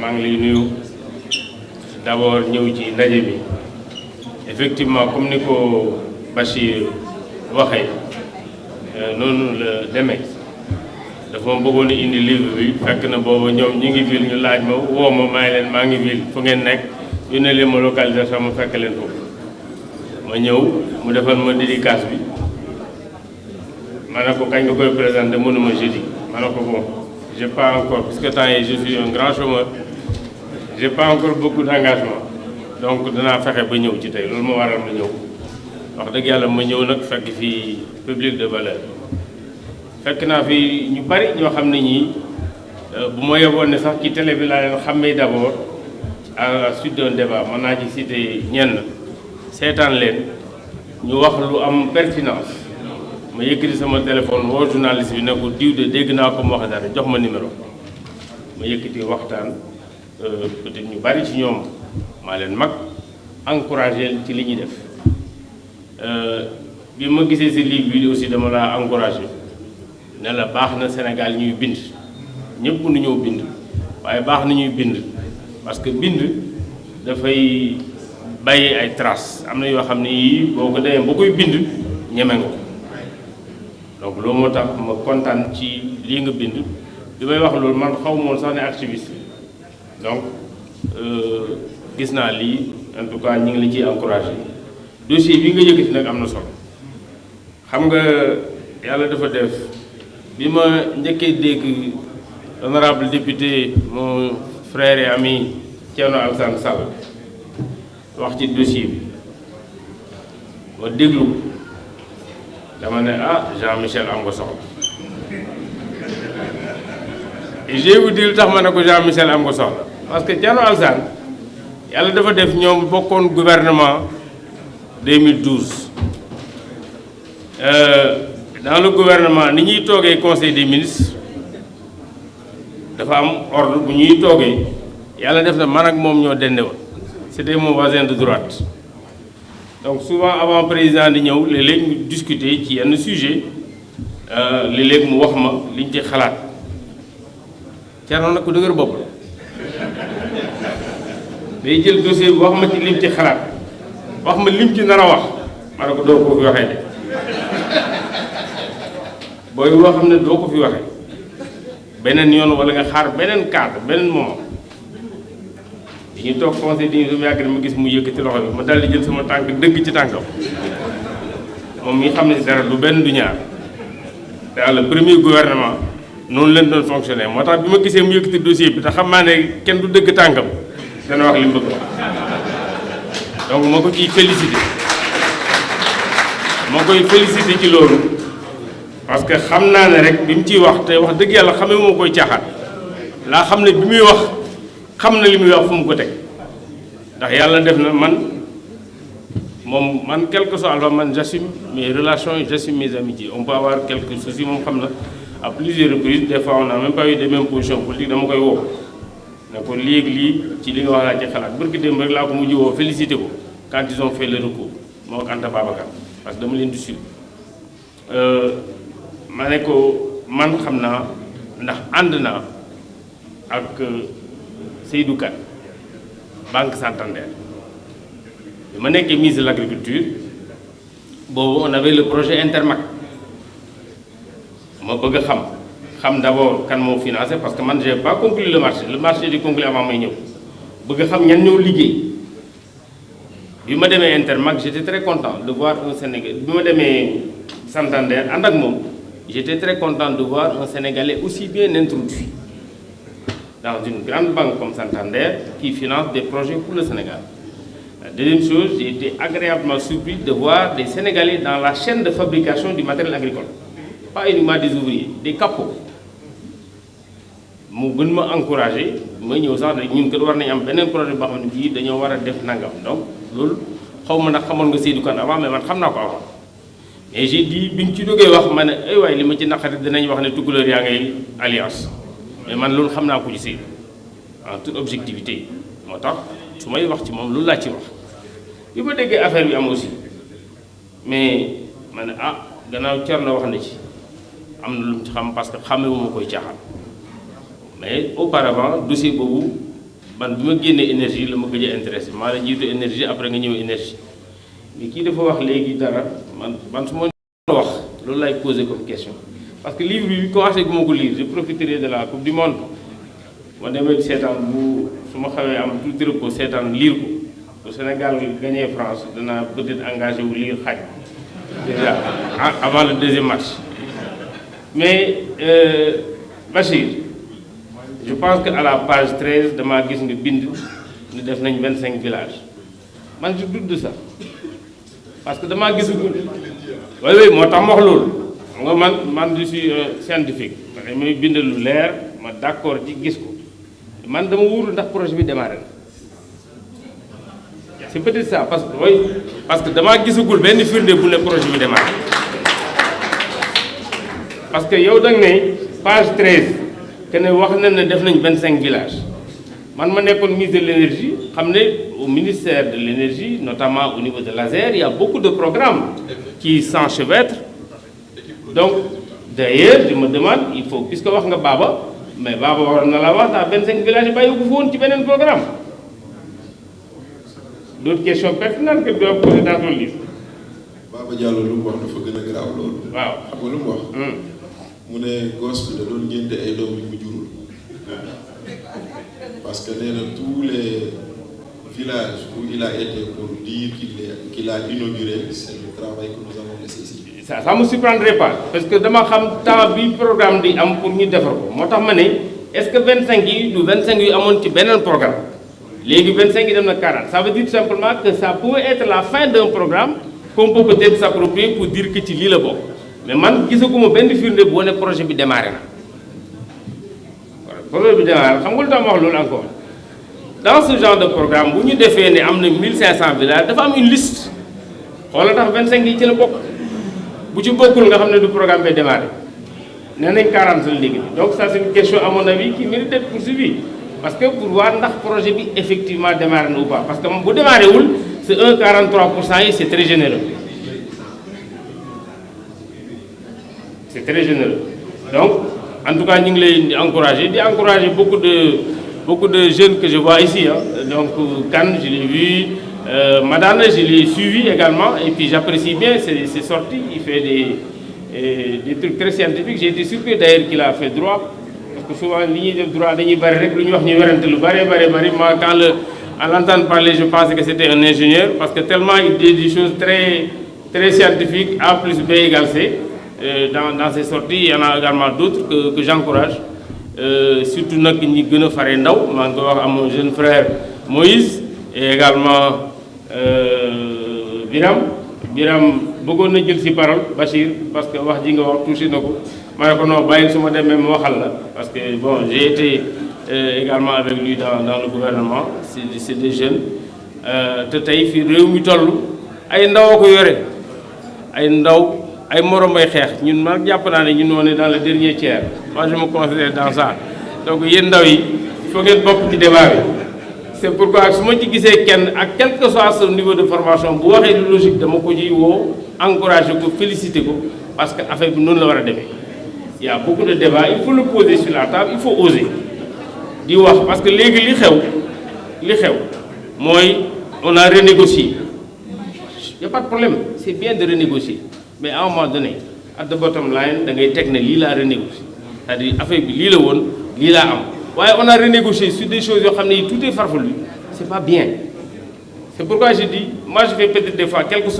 maa ngi lay nuyu d'abord ñëw ci ndaje bi effectivement comme ni ko Bachir waxee noonu la demee dafa ma bëggoon indi livre bi fekk na booba ñoom ñu ngi ville ñu laaj ma woo ma may leen maa ngi ville fu ngeen nekk yu ne leen ma localisation ma fekk leen foofu ma ñëw mu defal ma dédicace bi ma ne ko kañ nga koy présenté mënuma jeudi ma ne ko bon j'ai pas encore parce que temps yi je suis un grand chômeur j'ai pas encore beaucoup d'engagement donc danaa fexe ba ñëw ci tey loolu moo waral ma ñëw wax dëgg yàlla ma ñëw nag fekk fii public de valeur fekk naa fi ñu bari ñoo xam ne ñii bu ma yeboon ne sax ci télé bi laa leen xàmmee d'abord à la suite d'un débat mën naa ci citer ñenn seetaan leen ñu wax lu am pertinence ma yëkkati sama téléphone woo journaliste bi ne ko diw de dégg naa ko mu wax dara jox ma numéro ma yëkkati waxtaan peut-être ñu bari ci ñoom maa leen mag encouragé ci li ñuy def bi ma gisee si livre bi aussi dama laa encouragé ne la baax na Sénégal ñuy bind ñëpp nu ñëw bind waaye baax na ñuy bind parce que bind dafay bàyyi ay traces am na yoo xam ne yii boo ko demee ba koy bind ñeme nga ko donc loolu moo tax ma kontaan ci lii nga bind bi may wax loolu man xaw moon sax ne activiste donc gis naa lii en tout cas ñu ngi la ciy encouragé dossier bi nga yëkkati nag am na solo xam nga yàlla dafa def bi ma njëkkee dégg honorable député mon frère et ami Thierno Alassane Sall wax ci dossier bi ma déglu dama ne ah Jean-Michel am nga soxla et je vous dis lu tax ma ne ko Jean-Michel am nga soxla parce que Thierno Alassane yàlla dafa def ñoom bokkoon gouvernement 2012 dans le gouvernement ni ñuy toogee conseil des ministres dafa am ordre bu ñuy toogee yàlla def na man ak moom ñoo dende woon c'était mon voisin de droite donc souvent avant président di ñëw léeg-léeg ñu discuter ci yenn sujet léeg-léeg mu wax ma liñ ci xalaat Thierno nag ku dëgër bopp la day jël dossier bi wax ma ci lim ci xalaat wax ma lim ci nar a wax ma ne ko doo ko fi waxee de booy boo xam ne doo ko fi waxee beneen yoon wala nga xaar beneen cadre beneen moment dañuy toog conseil di ñu yàgg ma gis mu yëkkati loxo bi ma dal di jël sama tànk dëgg ci tànkam moom mi xam ne dara du benn du ñaar dans le premier gouvernement noonu leen doon fonctionner moo tax bi ma gisee mu yëkkati dossier bi te xam naa ne kenn du dëgg tànkam dana wax li mu bëgg wax donc moo ko ciy félicité moo koy félicité ci loolu parce que xam naa ne rek bi mu ciy wax te wax dëgg yàlla xamee moo koy caaxaan laa xam ne bi muy wax xam na li muy wax fu mu ko teg ndax yàlla def na man moom man quelque soit alors man j'assume mes relations j'assume mes amitiés on peut avoir quelques soucis moom xam na à plusieurs reprises des fois on n'a même pas eu les mêmes positions politiques dama koy woo ne ko léegi lii ci li nga wax laa ci xalaat barki démb rek laa ko mujj woo félicité ko quand ils ont fait le recours moo ak Anta Babacar parce que dama leen di suivre ma ne ko man xam naa ndax ànd naa ak Seydou Kane Banque Santander bi ma nekkee ministre de l'agriculture boobu on avait le projet Intermac ma bëgg a xam d'abord kan moo financé parce que man j'ai pas conclu le marché di conclu avant may ñëw bëgg a xam ñan ñoo liggéey bi ma demee Intermac j'étais très content de voir un Sénégalais bi ma demee Santander ànd ak moom j'étais très content de voir un Sénégalais aussi bien introduit dans une grande banque comme Santander qui finance des projets pour le Sénégal. La deuxième chose, j'ai été agréablement surpris de voir des Sénégalais dans la chaîne de fabrication du matériel agricole. Pas uniquement des ouvriers, des capots. mu gën ma encouragé ma ñëw sax rek ñun kat war nañu am beneen projet boo xam ne bii dañoo war a def nangam donc loolu xaw ma nag xamoon nga Seydou Kane avant mais man xam naa ko avant mais j'ai dit bi ñu ci jógee wax ma ne ay waay li ma ci naqari dinañ wax ne tukulóor yaa ngay alliance mais man loolu xam naa ko ci Seydou en toute objectivité moo tax su may wax ci moom loolu laa ci wax bi ma déggee affaire bi am aussi mais ma ne ah gannaaw Thierno wax na ci am na lu mu ci xam parce que xamewuma koy caaxaan mais auparavant dossier boobu man bi ma génnee énergie la ma gëj a intéressé maa la jiitu énergie après nga ñëw énergie mais kii dafa wax léegi dara man su ma wax loolu lay poser comme question parce que livre bi commencé gu ma ko lire je profiterai de la coupe du monde ma demee seetaan bu su ma xawee am tuuti repos seetaan lire ko au Sénégal gagné France danaa peut-être engagé wu lire xaaj déjà avant le deuxième match mais Bachir je pense que à la page 13 damaa gis nga bind ni def nañ 25 villages man je doute de ça parce que damaa gisagul oui moo tax ma wax loolu xam nga man je suis scientifique may bind lu leer ma d'accord ci gis ko man dama wóorul ndax projet bi démarré na c'est peut-être ça parce que damaa gisagul benn firnde bu ne projet bi démarré parce que yow da nga ne page 13 que ne wax na ne def nañ 25 villages man ma nekkoon ministre de l'énergie xam ne au ministère de l'énergie notamment au niveau de l'ASER il y a beaucoup de programmes qui s'enchevêtrent donc d'ailleurs je me demande il faut puisque wax nga Baba mais Baba waroon na la wax ndax 25 villages yi bàyyi ko fa woon ci beneen programme d'autres questions pertinentes que doivent poser dans ton livre. Baba Diallo lu mu wax dafa gën a garaaw loolu. waaw xam nga lu mu wax. mu ne gosse bi da doon ngénte ay doom yu mu jurul parce que nee na tous les villages où il a été pour dire qu'il a inauguré c'est le travail que nous avons laissé ici. ça me surprendrait pas parce que dama xam temps bi programme di am pour ñu defar ko moo tax ma ne est-ce que 25 yi du 25 yu amoon ci beneen programme léegi 25 yi dem na 40 ça veut dire tout simplement que ça peut être la fin d'un programme qu'on peut peut-être s'approprier pour dire que ci lii la bokk mais man gisaguma benn firnde bu wane projet bi démarré na voilà projet bi démarré xam nga lu tax ma wax loolu encore dans ce genre de programme bu ñu defee ne am na 1500 villages dafa am une liste xoola tax 25 yi ci la bokk bu ci bokkul nga xam ne du programme bi démarré nee nañ 40 la léegi donc ça c'est une question à mon avis qui mérite d'être poursuivie parce que pour voir ndax projet bi effectivement démarré na ou pas parce que bu démarré wul c'est 1,43% yi c'est très généreux c'est très généreux donc en tout cas ñu ngi lay encourager beaucoup de jeunes que je vois ici donc Kane je l'ai vu Madane je l'ai suivi également et puis j'apprécie bien ses sorties il fait des trucs très scientifiques j'ai été surpris d'ailleurs qu'il a fait droit parce que souvent li ñuy def droit dañuy bari rek lu ñu wax ñu werante lu bari moi quand à l'entendre parler je pensais que c'était un ingénieur parce que tellement il dit des choses très très scientifiques A plus B égale C dans ses sorties il y en a également d'autres que j'encourage surtout nag ñi gën a fare ndaw maa ngi koy wax à mon jeune frère Moïse et également Biram bëggoon na jël ci parole Bachir parce que wax ji nga wax touché na ko ma ne ko non bàyyi su ma demee mu waxal la parce que bon j'ai été également avec lui dans le gouvernement c'est des jeunes te tey fii réew mi toll ay ndaw a ko yore ay ndaw ay morom bay xeex ñun man jàpp naa ne ñun on est dans le dernier tiers moi je me considère dans ça donc yéen ndaw yi il faut ngeen bokk ci débat bi c'est pourquoi su ma ci gisee kenn ak quel que soit son niveau de formation bu waxee lu logique dama ko ciy woo encourager ko féliciter ko parce que affaire bi noonu la war a demee il y a beaucoup de débats il faut le poser sur la table il faut oser di wax parce que léegi li xew mooy on a renégocié il y a pas de problème c'est bien de renégocier mais à un moment donné at the bottom line da ngay teg ne lii laa renégocier c'est-à-dire affaire bi lii la woon lii laa am waaye on a renégocié sur des choses yoo xam ne tout est farfelu c'est pas bien c'est pourquoi je dis moi je fais peut-être des fois quelque sorte